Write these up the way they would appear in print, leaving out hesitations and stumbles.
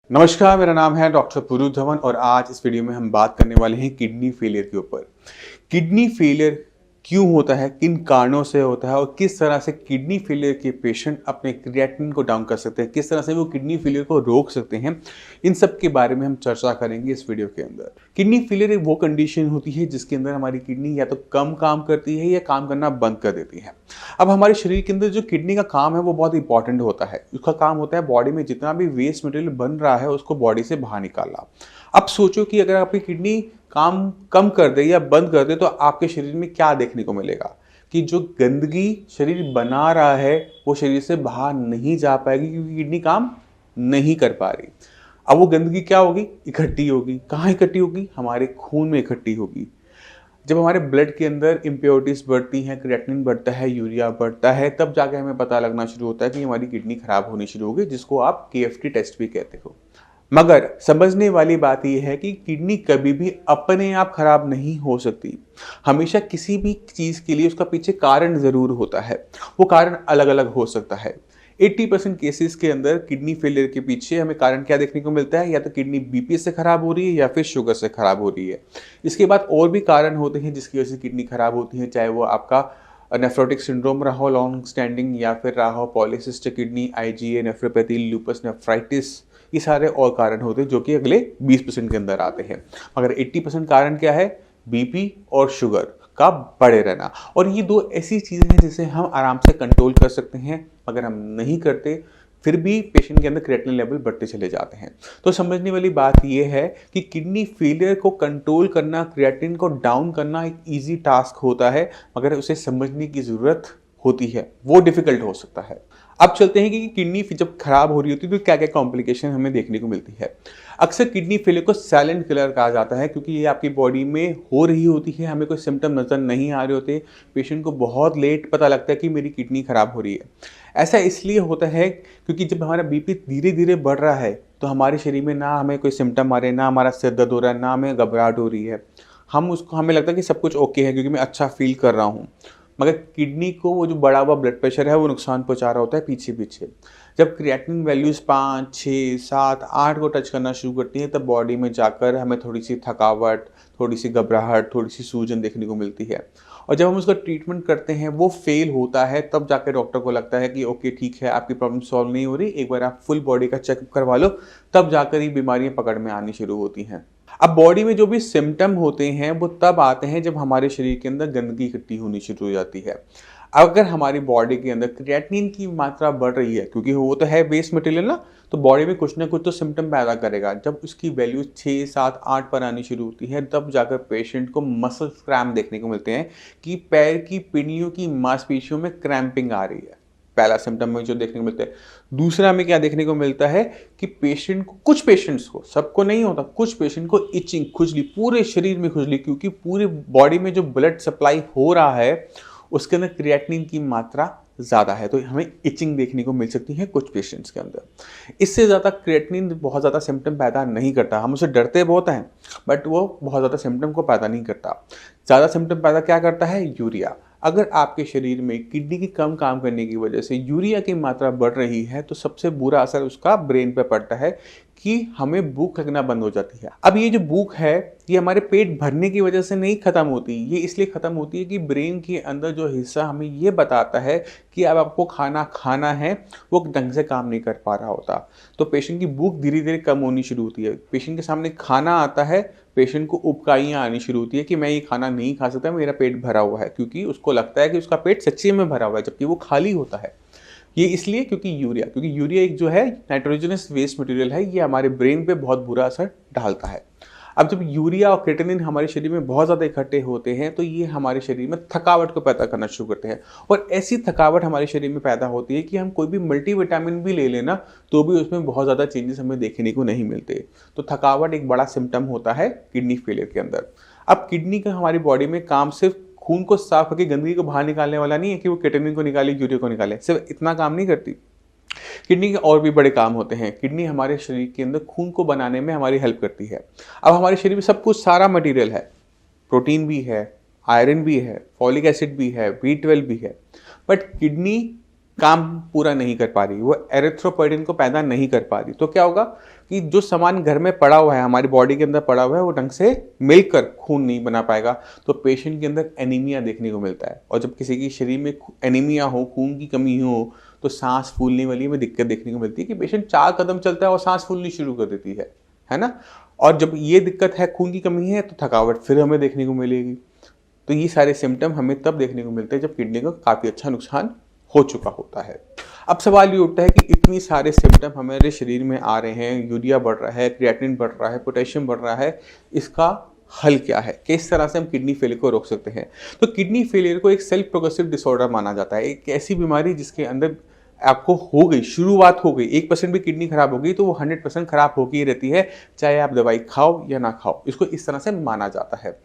नमस्कार, मेरा नाम है डॉक्टर पुरु धवन और आज इस वीडियो में हम बात करने वाले हैं किडनी फेलियर के ऊपर। किडनी फेलियर क्यों होता है, किन कारणों से होता है और किस तरह से किडनी फेलियर के पेशेंट अपने क्रिएटिनिन को डाउन कर सकते हैं, किस तरह से वो किडनी फेलियर को रोक सकते हैं, इन सब के बारे में हम चर्चा करेंगे इस वीडियो के अंदर। किडनी फेलियर एक वो कंडीशन होती है जिसके अंदर हमारी किडनी या तो कम काम करती है या काम करना बंद कर देती है। अब हमारे शरीर के अंदर जो किडनी का काम है वो बहुत इंपॉर्टेंट होता है। उसका काम होता है बॉडी में जितना भी वेस्ट मटेरियल बन रहा है उसको बॉडी से बाहर निकालना। अब सोचो कि अगर आपकी किडनी काम कम कर दे या बंद कर दे तो आपके शरीर में क्या देखने को मिलेगा कि जो गंदगी शरीर बना रहा है वो शरीर से बाहर नहीं जा पाएगी क्योंकि किडनी काम नहीं कर पा रही। अब वो गंदगी क्या होगी, इकट्ठी होगी। कहाँ इकट्ठी होगी? हमारे खून में इकट्ठी होगी। जब हमारे ब्लड के अंदर इम्प्योरिटीज बढ़ती हैं, क्रिएटिनिन बढ़ता है, यूरिया बढ़ता है, तब जाके हमें पता लगना शुरू होता है कि हमारी किडनी खराब होनी शुरू हो गई, जिसको आप KFT टेस्ट भी कहते हो। मगर समझने वाली बात यह है कि किडनी कभी भी अपने आप खराब नहीं हो सकती। हमेशा किसी भी चीज़ के लिए उसका पीछे कारण ज़रूर होता है। वो कारण अलग अलग हो सकता है। 80% केसेस के अंदर किडनी फेलियर के पीछे हमें कारण क्या देखने को मिलता है, या तो किडनी BP से खराब हो रही है या फिर शुगर से खराब हो रही है। इसके बाद और भी कारण होते हैं जिसकी वजह से किडनी खराब होती है, चाहे वो आपका नेफ्रोटिक सिंड्रोम रहा हो लॉन्ग स्टैंडिंग, या फिर रहा हो polycystic kidney, IgA nephropathy, lupus nephritis. ये सारे और कारण होते हैं जो कि अगले 20% के अंदर आते हैं। मगर 80% कारण क्या है? BP और शुगर का बढ़े रहना। और ये दो ऐसी चीज़ें हैं जिसे हम आराम से कंट्रोल कर सकते हैं। अगर हम नहीं करते फिर भी पेशेंट के अंदर क्रिएटिनिन लेवल बढ़ते चले जाते हैं। तो समझने वाली बात यह है कि किडनी फेलियर को कंट्रोल करना, क्रिएटिनिन को डाउन करना एक ईजी टास्क होता है, मगर उसे समझने की ज़रूरत होती है। वो डिफिकल्ट हो सकता है। अब चलते हैं कि किडनी जब खराब हो रही होती है तो क्या क्या कॉम्प्लिकेशन हमें देखने को मिलती है। अक्सर किडनी फेलियर को साइलेंट किलर कहा जाता है क्योंकि ये आपकी बॉडी में हो रही होती है, हमें कोई सिम्टम नज़र नहीं आ रहे होते। पेशेंट को बहुत लेट पता लगता है कि मेरी किडनी खराब हो रही है। ऐसा इसलिए होता है क्योंकि जब हमारा BP धीरे धीरे बढ़ रहा है तो हमारे शरीर में ना हमें कोई सिम्टम आ रहे हैं, ना हमारा सिर दर्द हो रहा है, ना हमें घबराहट हो रही है। हमें लगता है कि सब कुछ ओके है क्योंकि मैं अच्छा फील कर रहा हूँ। मगर किडनी को वो जो बढ़ा हुआ ब्लड प्रेशर है वो नुकसान पहुंचा रहा होता है पीछे पीछे। जब क्रिएटिनिन वैल्यूज़ 5, 6, 7, 8 को टच करना शुरू करती है तब बॉडी में जाकर हमें थोड़ी सी थकावट, थोड़ी सी घबराहट, थोड़ी सी सूजन देखने को मिलती है। और जब हम उसका ट्रीटमेंट करते हैं वो फेल होता है, तब जाकर डॉक्टर को लगता है कि ओके ठीक है, आपकी प्रॉब्लम सॉल्व नहीं हो रही, एक बार आप फुल बॉडी का चेकअप करवा लो। तब जाकर ये बीमारियां पकड़ में आनी शुरू होती हैं। अब बॉडी में जो भी सिम्टम होते हैं वो तब आते हैं जब हमारे शरीर के अंदर गंदगी इकट्ठी होनी शुरू हो जाती है। अगर हमारी बॉडी के अंदर क्रिएटिनिन की मात्रा बढ़ रही है, क्योंकि वो तो है वेस्ट मटेरियल ना, तो बॉडी में कुछ ना कुछ तो सिम्टम पैदा करेगा। जब उसकी वैल्यू 6, 7, 8 पर आनी शुरू होती है तब जाकर पेशेंट को मसल क्रैम्प देखने को मिलते हैं कि पैर की पिंडलियों की मांसपेशियों में क्रैम्पिंग आ रही है। पहला सिम्टम में जो देखने को मिलता है। दूसरा में क्या देखने को मिलता है कि पेशेंट को, कुछ पेशेंट्स को, सबको नहीं होता, कुछ पेशेंट को इचिंग, खुजली, पूरे शरीर में खुजली, क्योंकि पूरी बॉडी में जो ब्लड सप्लाई हो रहा है उसके अंदर क्रिएटिनिन की मात्रा ज़्यादा है, तो हमें इचिंग देखने को मिल सकती है कुछ पेशेंट्स के अंदर। इससे ज़्यादा क्रिएटिनिन बहुत ज़्यादा सिम्टम पैदा नहीं करता। हम उसे डरते बहुत हैं बट वो बहुत ज़्यादा सिम्टम को पैदा नहीं करता। ज़्यादा सिम्टम पैदा क्या करता है? यूरिया। अगर आपके शरीर में किडनी की कम काम करने की वजह से यूरिया की मात्रा बढ़ रही है तो सबसे बुरा असर उसका ब्रेन पर पड़ता है कि हमें भूख लगना बंद हो जाती है। अब ये जो भूख है ये हमारे पेट भरने की वजह से नहीं खत्म होती, ये इसलिए खत्म होती है कि ब्रेन के अंदर जो हिस्सा हमें ये बताता है कि अब आपको खाना खाना है वो ढंग से काम नहीं कर पा रहा होता। तो पेशेंट की भूख धीरे धीरे कम होनी शुरू होती है। पेशेंट के सामने खाना आता है, पेशेंट को उबकाइयाँ आनी शुरू होती है कि मैं ये खाना नहीं खा सकता, मेरा पेट भरा हुआ है, क्योंकि उसको लगता है कि उसका पेट सच्ची में भरा हुआ है जबकि वो खाली होता है। ये इसलिए क्योंकि यूरिया एक जो है नाइट्रोजनस वेस्ट मटेरियल है, ये हमारे ब्रेन पे बहुत बुरा असर डालता है। अब जब यूरिया और क्रिएटिनिन हमारे शरीर में बहुत ज़्यादा इकट्ठे होते हैं तो ये हमारे शरीर में थकावट को पैदा करना शुरू करते हैं। और ऐसी थकावट हमारे शरीर में पैदा होती है कि हम कोई भी मल्टीविटामिन भी ले लेना तो भी उसमें बहुत ज़्यादा चेंजेस हमें देखने को नहीं मिलते। तो थकावट एक बड़ा सिम्टम होता है किडनी फेलियर के अंदर। अब किडनी का हमारी बॉडी में काम सिर्फ खून को साफ करके गंदगी को बाहर निकालने वाला नहीं है कि वो क्रिएटिनिन को निकाले, यूरिया को निकाले, सिर्फ इतना काम नहीं करती। किडनी के और भी बड़े काम होते हैं। किडनी हमारे शरीर के अंदर खून को बनाने में हमारी हेल्प करती है। अब हमारे शरीर में सब कुछ, सारा मटेरियल है, प्रोटीन भी है, आयरन भी है, फॉलिक एसिड भी है, B12 भी है, बट किडनी काम पूरा नहीं कर पा रही, वो एरिथ्रोपोइटिन को पैदा नहीं कर पा रही, तो क्या होगा कि जो सामान घर में पड़ा हुआ है, हमारी बॉडी के अंदर पड़ा हुआ है, वो ढंग से मिलकर खून नहीं बना पाएगा, तो पेशेंट के अंदर एनीमिया देखने को मिलता है। और जब किसी के शरीर में एनीमिया हो, खून की कमी हो, तो सांस फूलने वाली में दिक्कत देखने को मिलती है कि पेशेंट 4 कदम चलता है और सांस फूलनी शुरू कर देती है ना। और जब ये दिक्कत है, खून की कमी है, तो थकावट फिर हमें देखने को मिलेगी। तो ये सारे सिम्टम हमें तब देखने को मिलते हैं जब किडनी का काफ़ी अच्छा नुकसान हो चुका होता है। अब सवाल ये उठता है कि इतनी सारे सिम्टम हमारे शरीर में आ रहे हैं, यूरिया बढ़ रहा है, क्रिएटिनिन बढ़ रहा है, पोटेशियम बढ़ रहा है, इसका हल क्या है, किस तरह से हम किडनी फेलियर को रोक सकते हैं। तो किडनी फेलियर को एक सेल्फ प्रोग्रेसिव डिसऑर्डर माना जाता है, एक ऐसी बीमारी जिसके अंदर आपको हो गई, शुरुआत हो गई, 1% भी किडनी खराब हो गई तो वो 100% खराब होगी रहती है, चाहे आप दवाई खाओ या ना खाओ, इसको इस तरह से माना जाता है।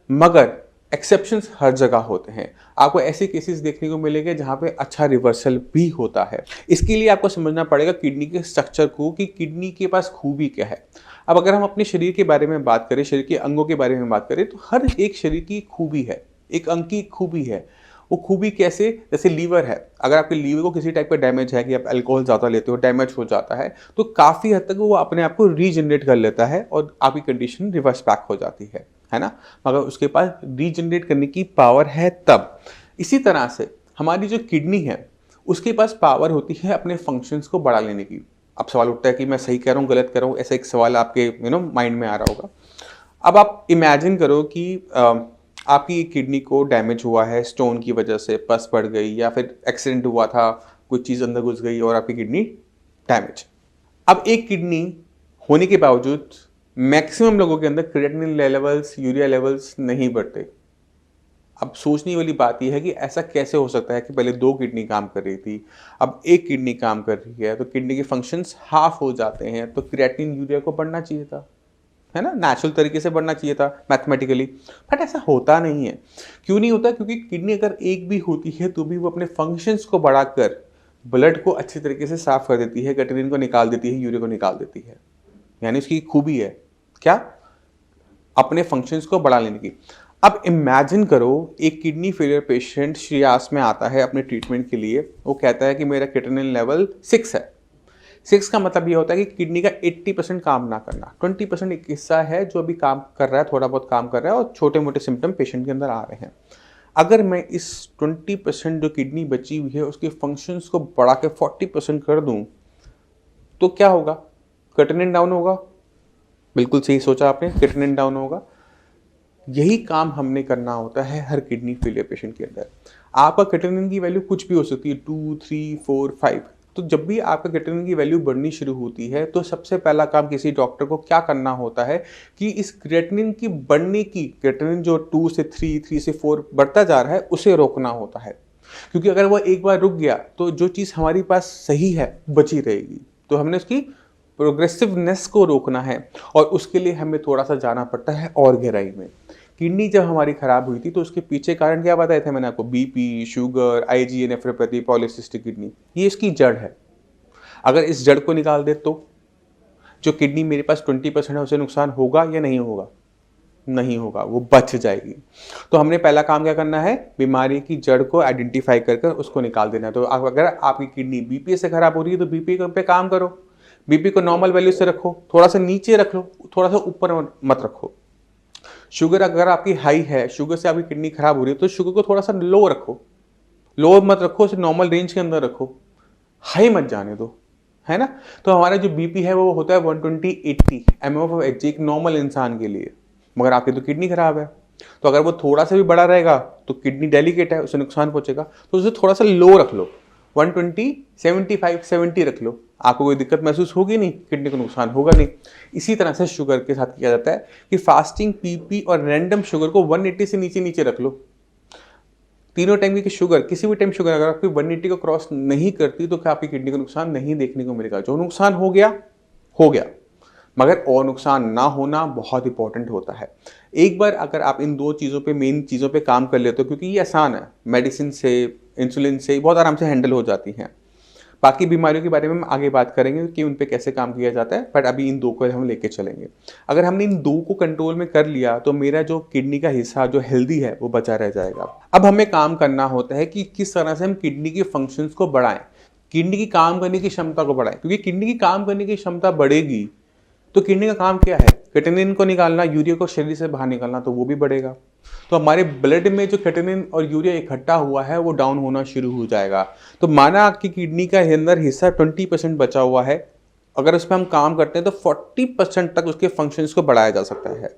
मगर एक्सेप्शंस हर जगह होते हैं, आपको ऐसे केसेस देखने को मिलेंगे जहां पे अच्छा रिवर्सल भी होता है। इसके लिए आपको समझना पड़ेगा किडनी के स्ट्रक्चर को, कि किडनी के पास खूबी क्या है। अब अगर हम अपने शरीर के बारे में बात करें, शरीर के अंगों के बारे में बात करें, तो हर एक शरीर की खूबी है, एक अंग की खूबी है। वो खूबी कैसे, जैसे लीवर है, अगर आपके लीवर को किसी टाइप का डैमेज है कि आप अल्कोहल ज़्यादा लेते हो, डैमेज हो जाता है, तो काफ़ी हद तक वो अपने आप को रीजनरेट कर लेता है और आपकी कंडीशन रिवर्स बैक हो जाती है ना। मगर उसके पास रीजनरेट करने की पावर है तब। इसी तरह से हमारी जो किडनी है, उसके पास पावर होती है अपने फंक्शंस को बढ़ा लेने की। अब सवाल उठता है कि मैं सही कह रहा हूँ, गलत कह रहा हूँ, ऐसा एक सवाल आपके माइंड में आ रहा होगा। अब आप इमेजिन करो कि आपकी किडनी को डैमेज हुआ है, स्टोन की वजह से पस पड़ गई, या फिर एक्सीडेंट हुआ था, कोई चीज़ अंदर घुस गई और आपकी किडनी डैमेज। अब एक किडनी होने के बावजूद मैक्सिमम लोगों के अंदर क्रिएटिनिन लेवल्स, यूरिया लेवल्स नहीं बढ़ते। अब सोचने वाली बात यह है कि ऐसा कैसे हो सकता है कि पहले 2 किडनी काम कर रही थी, अब 1 किडनी काम कर रही है, तो किडनी के फंक्शंस हाफ हो जाते हैं, तो क्रिएटिनिन यूरिया को बढ़ना चाहिए था, है ना, नेचुरल तरीके से बढ़ना चाहिए था मैथमेटिकली, बट ऐसा होता नहीं है। क्यों नहीं होता? क्योंकि किडनी अगर एक भी होती है तो भी वो अपने फंक्शंस को बढ़ाकर ब्लड को अच्छी तरीके से साफ कर देती है, क्रिएटिनिन को निकाल देती है, यूरिया को निकाल देती है। यानी उसकी खूबी है क्या, अपने फंक्शंस को बढ़ा लेने की। अब इमेजिन करो एक किडनी फेलियर पेशेंट श्रेयास में आता है अपने ट्रीटमेंट के लिए, वो कहता है कि मेरा क्रिएटिनिन लेवल 6 है। 6 का मतलब ये होता है कि किडनी का 80% काम ना करना, 20% एक हिस्सा है जो अभी काम कर रहा है, थोड़ा बहुत काम कर रहा है और छोटे मोटे सिम्टम पेशेंट के अंदर आ रहे हैं। अगर मैं इस 20% जो किडनी बची हुई है उसके फंक्शंस को बढ़ा के 40% कर दूं, तो क्या होगा? क्रिएटिनिन डाउन होगा। बिल्कुल सही सोचा आपने, क्रिएटिनिन डाउन होगा। यही काम हमने करना होता है हर किडनी फेलियर पेशेंट के अंदर। आपका क्रिएटिनिन की वैल्यू कुछ भी हो सकती है, 2, 3, 4, 5। तो जब भी आपका क्रिएटिनिन की वैल्यू बढ़नी शुरू होती है तो सबसे पहला काम किसी डॉक्टर को क्या करना होता है कि इस क्रिएटिनिन की बढ़ने की, क्रिएटिनिन जो 2 से 3, 3 से 4 बढ़ता जा रहा है, उसे रोकना होता है। क्योंकि अगर वो एक बार रुक गया तो जो चीज़ हमारे पास सही है बची रहेगी। तो हमने उसकी प्रोग्रेसिवनेस को रोकना है और उसके लिए हमें थोड़ा सा जाना पड़ता है और गहराई में। किडनी जब हमारी खराब हुई थी तो उसके पीछे कारण क्या बताए थे मैंने आपको? BP, sugar, IgA nephropathy, polycystic kidney, ये इसकी जड़ है। अगर इस जड़ को निकाल दे तो जो किडनी मेरे पास 20% है उसे नुकसान होगा या नहीं होगा? नहीं होगा, वो बच जाएगी। तो हमने पहला काम क्या करना है? बीमारी की जड़ को आइडेंटिफाई कर उसको निकाल देना है। तो अगर आपकी किडनी बीपी से खराब हो रही है तो बीपी पे काम करो, बीपी को नॉर्मल वैल्यू से रखो, थोड़ा सा नीचे रख लो, थोड़ा सा ऊपर मत रखो। शुगर अगर आपकी हाई है, शुगर से आपकी किडनी खराब हो रही है तो शुगर को थोड़ा सा लो रखो, लो मत रखो, उसे नॉर्मल रेंज के अंदर रखो, हाई मत जाने दो, है ना। तो हमारा जो बीपी है वो होता है 120/80 mmHg एक नॉर्मल इंसान के लिए। मगर आपकी तो किडनी खराब है, तो अगर वो थोड़ा सा भी बड़ा रहेगा तो किडनी डेलिकेट है, उसे नुकसान पहुंचेगा, तो उसे थोड़ा सा लो रख लो, 120, 75, 70 रख लो, आपको कोई दिक्कत महसूस होगी नहीं, किडनी को नुकसान होगा नहीं। इसी तरह से शुगर के साथ किया जाता है कि फास्टिंग पीपी और रैंडम शुगर को 180 से नीचे नीचे रख लो। तीनों टाइम की शुगर, किसी भी टाइम शुगर अगर आपकी 180 को क्रॉस नहीं करती तो क्या आपकी किडनी को नुकसान नहीं देखने को मिलेगा। जो नुकसान हो गया, मगर और नुकसान ना होना बहुत इंपॉर्टेंट होता है। एक बार अगर आप इन 2 चीज़ों पे, मेन चीज़ों पे काम कर लेते हो, क्योंकि ये आसान है, मेडिसिन से, इंसुलिन से बहुत आराम से हैंडल हो जाती हैं। बाकी बीमारियों के बारे में हम आगे बात करेंगे कि उन पे कैसे काम किया जाता है, बट अभी इन दो को हम लेके चलेंगे। अगर हमने इन दो को कंट्रोल में कर लिया तो मेरा जो किडनी का हिस्सा जो हेल्दी है वो बचा रह जाएगा। अब हमें काम करना होता है कि किस तरह से हम किडनी के फंक्शंस को बढ़ाएं, किडनी की काम करने की क्षमता को बढ़ाएं, क्योंकि किडनी की काम करने की क्षमता बढ़ेगी तो किडनी का काम क्या है, क्रिएटिनिन को निकालना, यूरिया को शरीर से बाहर निकालना, तो वो भी बढ़ेगा। तो हमारे ब्लड में जो क्रिएटिनिन और यूरिया इकट्ठा हुआ है वो डाउन होना शुरू हो जाएगा। तो माना आपकी किडनी का अंदर हिस्सा 20% बचा हुआ है, अगर उस पर हम काम करते हैं तो 40% तक उसके फंक्शंस को बढ़ाया जा सकता है।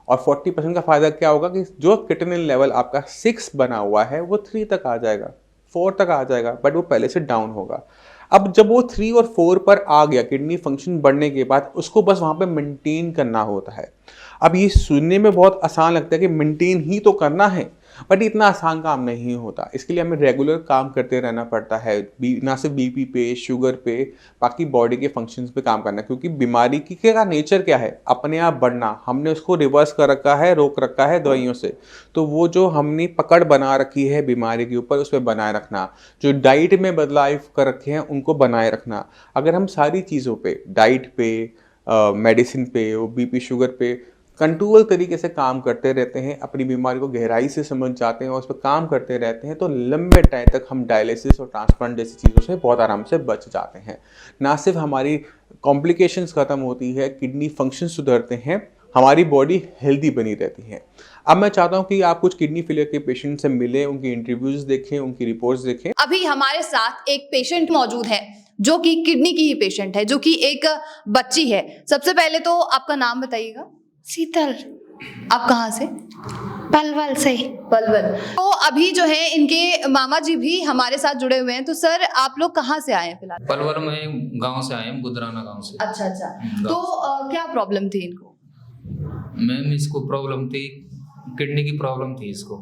और 40% का फायदा क्या होगा कि जो क्रिएटिनिन लेवल आपका 6 बना हुआ है वो 3 तक आ जाएगा, 4 तक आ जाएगा, बट वो पहले से डाउन होगा। अब जब वो 3 और 4 पर आ गया किडनी फंक्शन बढ़ने के बाद, उसको बस वहाँ पे मेंटेन करना होता है। अब ये सुनने में बहुत आसान लगता है कि मेंटेन ही तो करना है, बट इतना आसान काम नहीं होता। इसके लिए हमें रेगुलर काम करते रहना पड़ता है, ना सिर्फ बीपी पे, शुगर पे, बाकी बॉडी के फंक्शंस पे काम करना, क्योंकि बीमारी की का नेचर क्या है, अपने आप बढ़ना। हमने उसको रिवर्स कर रखा है, रोक रखा है दवाइयों से। तो वो जो हमने पकड़ बना रखी है बीमारी के ऊपर, उस पर बनाए रखना, जो डाइट में बदलाव कर रखे हैं उनको बनाए रखना। अगर हम सारी चीज़ों पे, डाइट पे, मेडिसिन पे, बीपी शुगर पे कंट्रोल तरीके से काम करते रहते हैं, अपनी बीमारी को गहराई से समझ जाते हैं और उस पर काम करते रहते हैं, तो लंबे टाइम तक हम डायलिसिस और ट्रांसप्लांट जैसी चीज़ों से बहुत आराम से बच जाते हैं। ना सिर्फ हमारी कॉम्प्लिकेशंस ख़त्म होती है, किडनी फंक्शन सुधरते हैं, हमारी बॉडी हेल्दी बनी रहती है। अब मैं चाहता हूँ कि आप कुछ किडनी फेलियर के पेशेंट से मिलें, उनकी इंटरव्यूज़ देखें, उनकी रिपोर्ट्स देखें। अभी हमारे साथ एक पेशेंट मौजूद है जो कि किडनी की ही पेशेंट है, जो कि एक बच्ची है। सबसे पहले तो आपका नाम बताइएगा। शीतल, आप कहाँ से? पलवल से। पलवल। तो अभी जो है इनके मामा जी भी हमारे साथ जुड़े हुए हैं। तो सर, आप लोग कहाँ से आए हैं फिलहाल? पलवल में गांव से आए हैं, गुदराना गांव से। अच्छा अच्छा। तो क्या प्रॉब्लम थी इनको? मैम इसको प्रॉब्लम थी, किडनी की प्रॉब्लम थी इसको।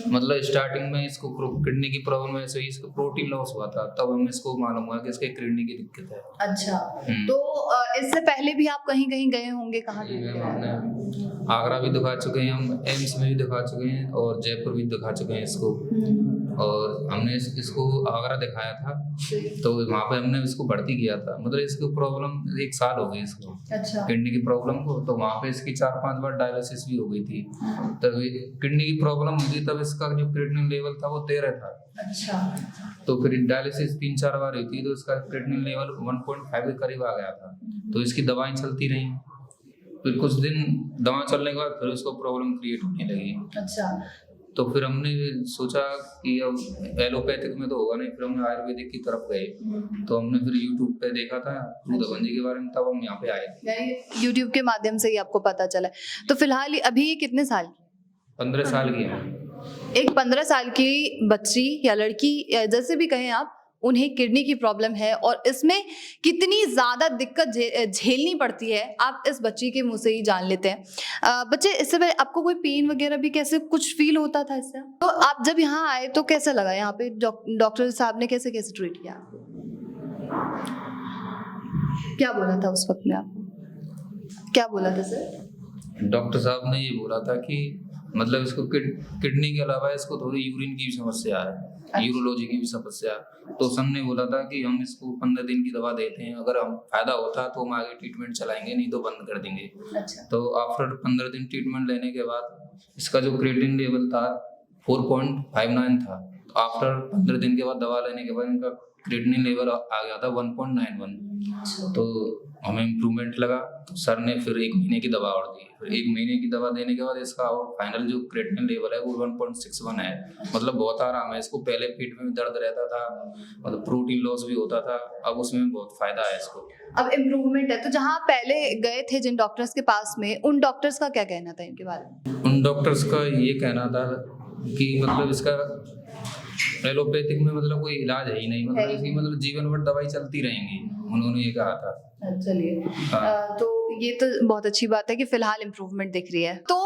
मतलब स्टार्टिंग में इसको किडनी की प्रॉब्लम ऐसे ही, इसको प्रोटीन लॉस हुआ था, तब हमें इसको मालूम हुआ कि इसके किडनी की दिक्कत है। अच्छा। तो इससे पहले भी आप कहीं कहीं गए होंगे, कहाँ गए? मैम हमने आगरा भी दिखा चुके हैं, हम एम्स में भी दिखा चुके हैं और जयपुर भी दिखा चुके हैं इसको। और हमने इसको आगरा दिखाया था, तो वहाँ पे हमने इसको भर्ती किया था। मतलब इसको प्रॉब्लम 1 साल हो गई इसको, अच्छा। किडनी की प्रॉब्लम को। तो वहाँ पे इसकी 4-5 बार डायलिसिस भी हो गई थी। तब किडनी की प्रॉब्लम हुई, तब इसका जो क्रिएटिनिन लेवल था वो 13 था। अच्छा। तो फिर डायलिसिस 3-4 बार हुई थी, तो इसका क्रिएटिनिन लेवल 1.5 के करीब आ गया था। तो इसकी दवाएं चलती रही, फिर कुछ दिन दवा चलने के बाद फिर उसको प्रॉब्लम क्रिएट होने लगी। अच्छा। तो फिर हमने सोचा कि अब एलोपैथिक में तो होगा नहीं, फिर हमने आयुर्वेदिक की तरफ गए। तो हमने फिर यूट्यूब पे देखा था धवन जी के बारे में, तब हम यहाँ पे आए थे। यूट्यूब के माध्यम से ही आपको पता चला। तो फिलहाल अभी ये कितने साल? 15 साल की है। एक 15 साल की बच्ची या लड़की या जैसे भी कहें आप, उन्हें किडनी की प्रॉब्लम है और इसमें कितनी ज़्यादा दिक्कत झेलनी पड़ती है आप इस बच्ची के मुंह से ही जान लेते हैं। बच्चे, इससे पहले आपको कोई पेन वगैरह भी कैसे कुछ फील होता था इससे? तो आप जब यहाँ आए तो कैसा लगा? यहाँ पे डॉक्टर साहब ने कैसे कैसे ट्रीट किया? क्या बोला था उस वक्त में आपको? क्या बोला था सर? डॉक्टर साहब ने ये बोला था कि मतलब इसको किडनी के अलावा इसको थोड़ी यूरिन की भी समस्या है, यूरोलॉजी की भी समस्या है। तो सर ने बोला था कि हम इसको 15 दिन की दवा देते हैं, अगर हम फायदा होता तो हम आगे ट्रीटमेंट चलाएंगे, नहीं तो बंद कर देंगे। अच्छा। तो आफ्टर 15 दिन ट्रीटमेंट लेने के बाद इसका जो क्रिएटिनिन लेवल था 4.59 था। तो आफ्टर 15 दिन के बाद दवा लेने के बाद इनका क्रिएटिनिन लेवल आ गया था 1.91। तो हमें इम्प्रूवमेंट लगा, तो सर ने फिर 1 महीने की दवा और दी। फिर 1 महीने की दवा देने के बाद इसका फाइनल जो क्रिएटिनिन लेवल है वो 1.61 है। मतलब बहुत आराम है इसको। पहले पेट में भी दर्द रहता था, मतलब प्रोटीन लॉस भी होता था, अब उसमें बहुत फायदा है इसको। अब इम्प्रूवमेंट है। तो जहाँ पहले गए थे जिन डॉक्टर्स के पास में, उन डॉक्टर्स का क्या कहना था इनके बारे में? उन डॉक्टर्स का ये कहना था कि मतलब इसका एलोपैथिक में मतलब कोई इलाज है ही नहीं, मतलब इसकी मतलब जीवन भर दवाई चलती रहेंगी, उन्होंने ये कहा था। चलिए, तो ये तो बहुत अच्छी बात है कि फिलहाल इम्प्रूवमेंट दिख रही है। तो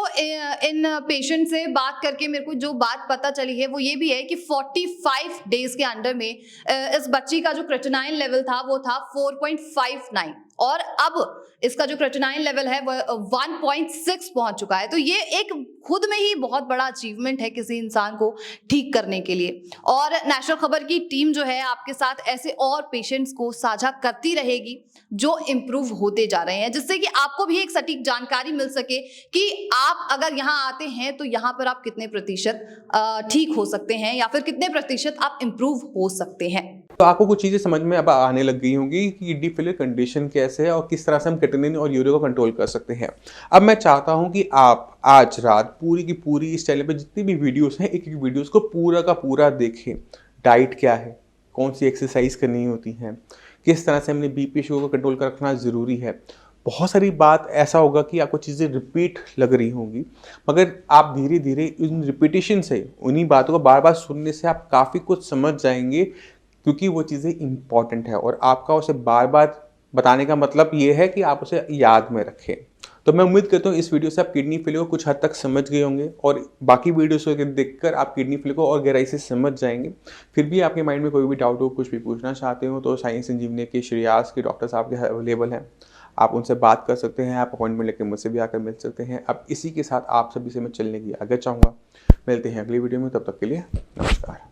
इन पेशेंट से बात करके मेरे को जो बात पता चली है वो ये भी है कि 45 डेज के अंडर में इस बच्ची का जो क्रिएटिनिन लेवल था वो था 4.59 और अब इसका जो क्रेटिनाइन लेवल है वह 1.6 पहुंच चुका है। तो ये एक खुद में ही बहुत बड़ा अचीवमेंट है किसी इंसान को ठीक करने के लिए। और नेशनल खबर की टीम जो है आपके साथ ऐसे और पेशेंट्स को साझा करती रहेगी जो इम्प्रूव होते जा रहे हैं, जिससे कि आपको भी एक सटीक जानकारी मिल सके कि आप अगर यहाँ आते हैं तो यहाँ पर आप कितने प्रतिशत ठीक हो सकते हैं या फिर कितने प्रतिशत आप इम्प्रूव हो सकते हैं। तो आपको कुछ चीज़ें समझ में अब आने लग गई होंगी कि किडनी फेलियर कंडीशन कैसे है और किस तरह से हम क्रेटिनिन और यूरिया को कंट्रोल कर सकते हैं। अब मैं चाहता हूं कि आप आज रात पूरी की पूरी इस चैनल पे जितनी भी वीडियोस हैं एक एक वीडियोस को पूरा का पूरा देखें। डाइट क्या है, कौन सी एक्सरसाइज करनी होती है, किस तरह से हमने बीपी शुगर को कंट्रोल कर रखना ज़रूरी है। बहुत सारी बात ऐसा होगा कि आपको चीज़ें रिपीट लग रही होंगी, मगर आप धीरे धीरे इन रिपीटेशन से, उन्हीं बातों को बार बार सुनने से आप काफ़ी कुछ समझ जाएंगे, क्योंकि वो चीज़ें इंपॉर्टेंट है और आपका उसे बार बार बताने का मतलब ये है कि आप उसे याद में रखें। तो मैं उम्मीद करता हूँ इस वीडियो से आप किडनी फेलियर को कुछ हद तक समझ गए होंगे और बाकी वीडियोस को देखकर आप किडनी फेलियर को और गहराई से समझ जाएंगे। फिर भी आपके माइंड में कोई भी डाउट हो, कुछ भी पूछना चाहते हो तो साइंस संजीवनी के श्रेयास के डॉक्टर साहब के अवेलेबल हैं, आप उनसे बात कर सकते हैं, आप अपॉइंटमेंट लेकर मुझसे भी आकर मिल सकते हैं। अब इसी के साथ आप सभी से मैं चलने की आगे चाहूँगा। मिलते हैं अगली वीडियो में, तब तक के लिए नमस्कार।